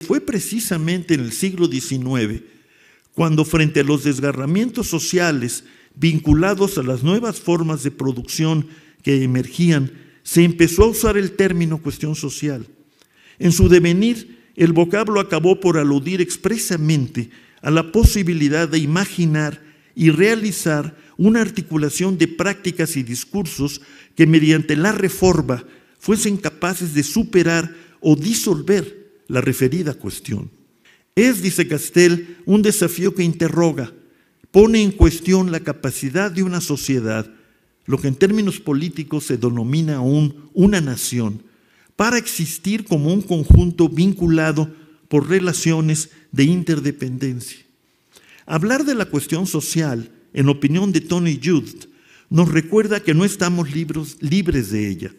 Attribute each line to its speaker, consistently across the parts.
Speaker 1: Fue precisamente en el siglo XIX cuando, frente a los desgarramientos sociales vinculados a las nuevas formas de producción que emergían, se empezó a usar el término cuestión social. En su devenir, el vocablo acabó por aludir expresamente a la posibilidad de imaginar y realizar una articulación de prácticas y discursos que, mediante la reforma, fuesen capaces de superar o disolver la referida cuestión. Es, dice Castel, un desafío que interroga, pone en cuestión la capacidad de una sociedad, lo que en términos políticos se denomina aún una nación, para existir como un conjunto vinculado por relaciones de interdependencia. Hablar de la cuestión social, en opinión de Tony Judt, nos recuerda que no estamos libres de ella.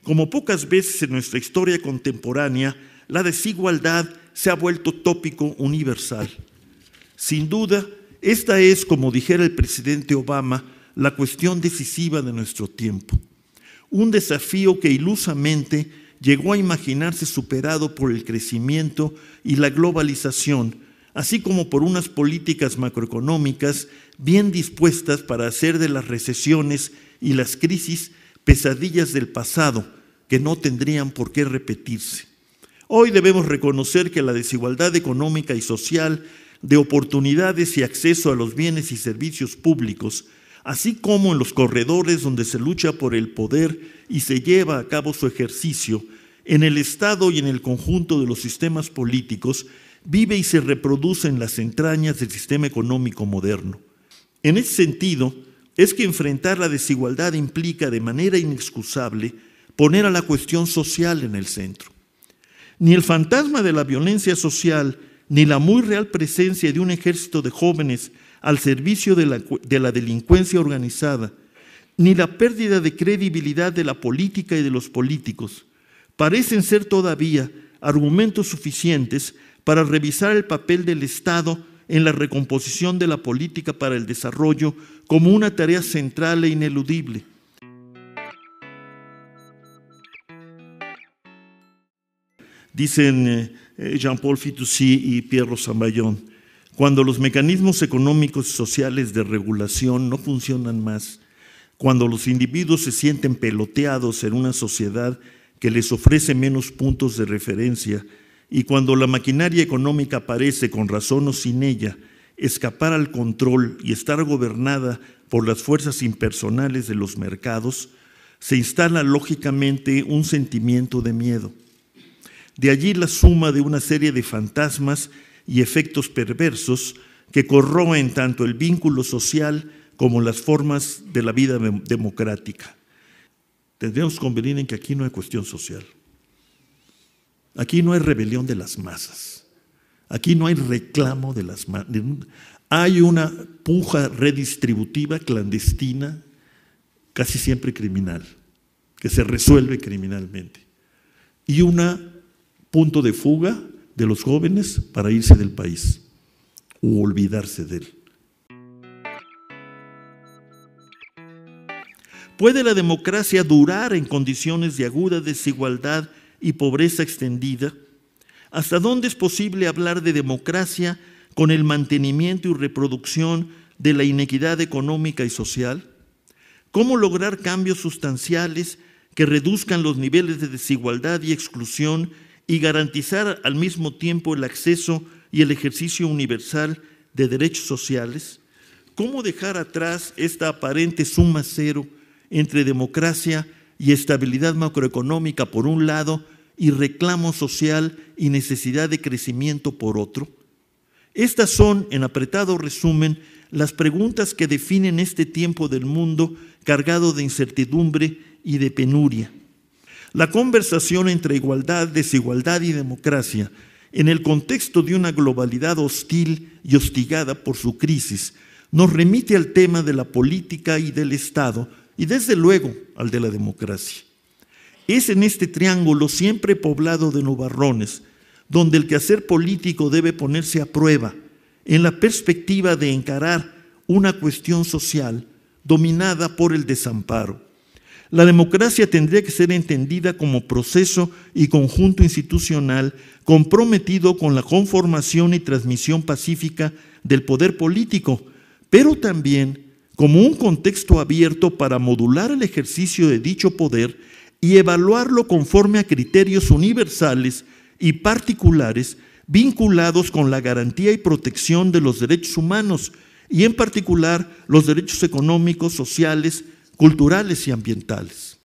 Speaker 1: Como pocas veces en nuestra historia contemporánea, la desigualdad se ha vuelto tópico universal. Sin duda, esta es, como dijera el presidente Obama, la cuestión decisiva de nuestro tiempo. Un desafío que ilusamente llegó a imaginarse superado por el crecimiento y la globalización, así como por unas políticas macroeconómicas bien dispuestas para hacer de las recesiones y las crisis pesadillas del pasado que no tendrían por qué repetirse. Hoy debemos reconocer que la desigualdad económica y social de oportunidades y acceso a los bienes y servicios públicos, así como en los corredores donde se lucha por el poder y se lleva a cabo su ejercicio, en el Estado y en el conjunto de los sistemas políticos, vive y se reproduce en las entrañas del sistema económico moderno. En ese sentido, es que enfrentar la desigualdad implica de manera inexcusable poner a la cuestión social en el centro. Ni el fantasma de la violencia social, ni la muy real presencia de un ejército de jóvenes al servicio de la delincuencia organizada, ni la pérdida de credibilidad de la política y de los políticos, parecen ser todavía argumentos suficientes para revisar el papel del Estado en la recomposición de la política para el desarrollo como una tarea central e ineludible. Dicen Jean-Paul Fitoussi y Pierre Rosanvallon, cuando los mecanismos económicos y sociales de regulación no funcionan más, cuando los individuos se sienten peloteados en una sociedad que les ofrece menos puntos de referencia y cuando la maquinaria económica parece, con razón o sin ella, escapar al control y estar gobernada por las fuerzas impersonales de los mercados, se instala lógicamente un sentimiento de miedo. De allí la suma de una serie de fantasmas y efectos perversos que corroen tanto el vínculo social como las formas de la vida democrática. Tendríamos que convenir en que aquí no hay cuestión social. Aquí no hay rebelión de las masas. Aquí no hay reclamo de las masas. Hay una puja redistributiva clandestina, casi siempre criminal, que se resuelve criminalmente. Y un punto de fuga de los jóvenes para irse del país o olvidarse de él. ¿Puede la democracia durar en condiciones de aguda desigualdad y pobreza extendida? ¿Hasta dónde es posible hablar de democracia con el mantenimiento y reproducción de la inequidad económica y social? ¿Cómo lograr cambios sustanciales que reduzcan los niveles de desigualdad y exclusión y garantizar al mismo tiempo el acceso y el ejercicio universal de derechos sociales? ¿Cómo dejar atrás esta aparente suma cero entre democracia y estabilidad macroeconómica por un lado y reclamo social y necesidad de crecimiento por otro? Estas son, en apretado resumen, las preguntas que definen este tiempo del mundo cargado de incertidumbre y de penuria. La conversación entre igualdad, desigualdad y democracia, en el contexto de una globalidad hostil y hostigada por su crisis, nos remite al tema de la política y del Estado, y desde luego al de la democracia. Es en este triángulo siempre poblado de nubarrones, donde el quehacer político debe ponerse a prueba, en la perspectiva de encarar una cuestión social dominada por el desamparo. La democracia tendría que ser entendida como proceso y conjunto institucional comprometido con la conformación y transmisión pacífica del poder político, pero también como un contexto abierto para modular el ejercicio de dicho poder y evaluarlo conforme a criterios universales y particulares vinculados con la garantía y protección de los derechos humanos y en particular los derechos económicos, sociales, culturales y ambientales.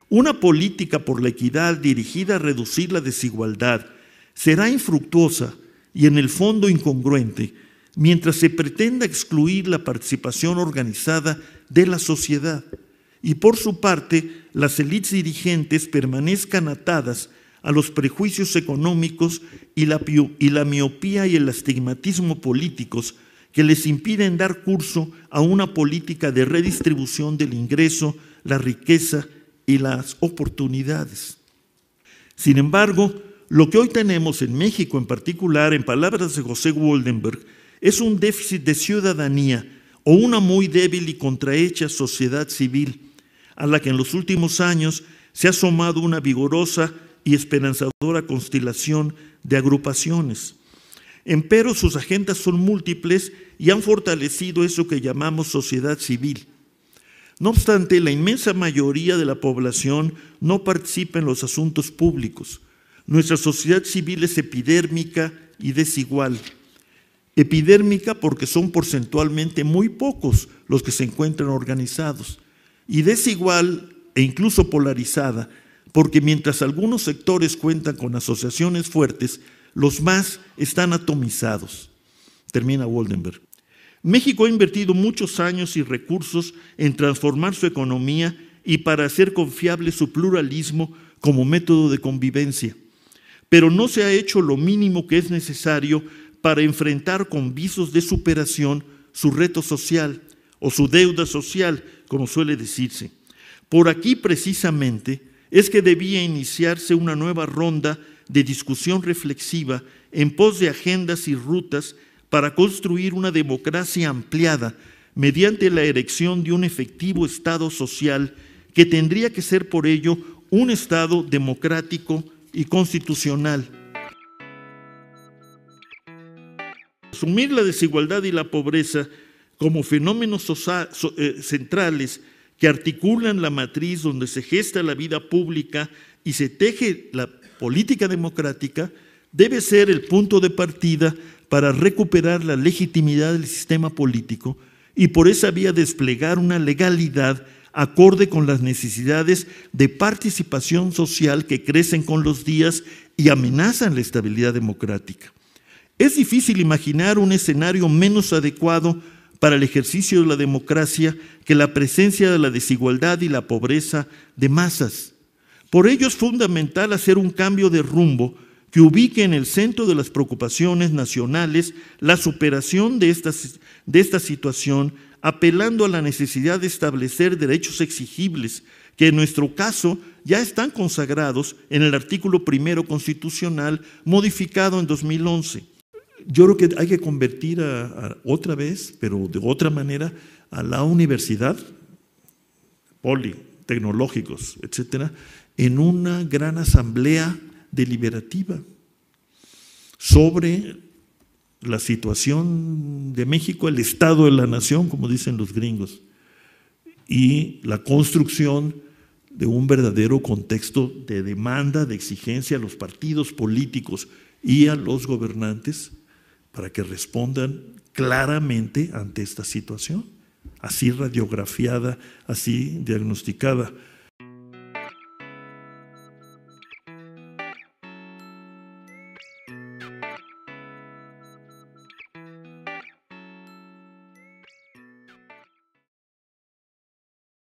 Speaker 1: Una política por la equidad dirigida a reducir la desigualdad será infructuosa y en el fondo incongruente mientras se pretenda excluir la participación organizada de la sociedad y por su parte las élites dirigentes permanezcan atadas a los prejuicios económicos y la miopía y el astigmatismo políticos que les impiden dar curso a una política de redistribución del ingreso, la riqueza y las oportunidades. Sin embargo, lo que hoy tenemos en México en particular, en palabras de José Woldenberg, es un déficit de ciudadanía o una muy débil y contrahecha sociedad civil, a la que en los últimos años se ha sumado una vigorosa y esperanzadora constelación de agrupaciones. Empero sus agendas son múltiples y han fortalecido eso que llamamos sociedad civil. No obstante, la inmensa mayoría de la población no participa en los asuntos públicos. Nuestra sociedad civil es epidérmica y desigual. Epidérmica porque son porcentualmente muy pocos los que se encuentran organizados, y desigual e incluso polarizada, porque mientras algunos sectores cuentan con asociaciones fuertes, los más están atomizados. Termina Woldenberg. México ha invertido muchos años y recursos en transformar su economía y para hacer confiable su pluralismo como método de convivencia, pero no se ha hecho lo mínimo que es necesario para enfrentar con visos de superación su reto social o su deuda social, como suele decirse. Por aquí precisamente es que debía iniciarse una nueva ronda de discusión reflexiva en pos de agendas y rutas para construir una democracia ampliada mediante la erección de un efectivo Estado social que tendría que ser por ello un Estado democrático y constitucional. Asumir la desigualdad y la pobreza como fenómenos centrales que articulan la matriz donde se gesta la vida pública y se teje la política democrática debe ser el punto de partida para recuperar la legitimidad del sistema político y por esa vía desplegar una legalidad acorde con las necesidades de participación social que crecen con los días y amenazan la estabilidad democrática. Es difícil imaginar un escenario menos adecuado para el ejercicio de la democracia que la presencia de la desigualdad y la pobreza de masas. Por ello es fundamental hacer un cambio de rumbo que ubique en el centro de las preocupaciones nacionales la superación de esta situación, apelando a la necesidad de establecer derechos exigibles, que en nuestro caso ya están consagrados en el artículo 1 constitucional modificado en 2011. Yo creo que hay que convertir otra vez, pero de otra manera, a la universidad, tecnológicos, etcétera, en una gran asamblea deliberativa sobre la situación de México, el estado de la nación, como dicen los gringos, y la construcción de un verdadero contexto de demanda, de exigencia a los partidos políticos y a los gobernantes para que respondan claramente ante esta situación, así radiografiada, así diagnosticada.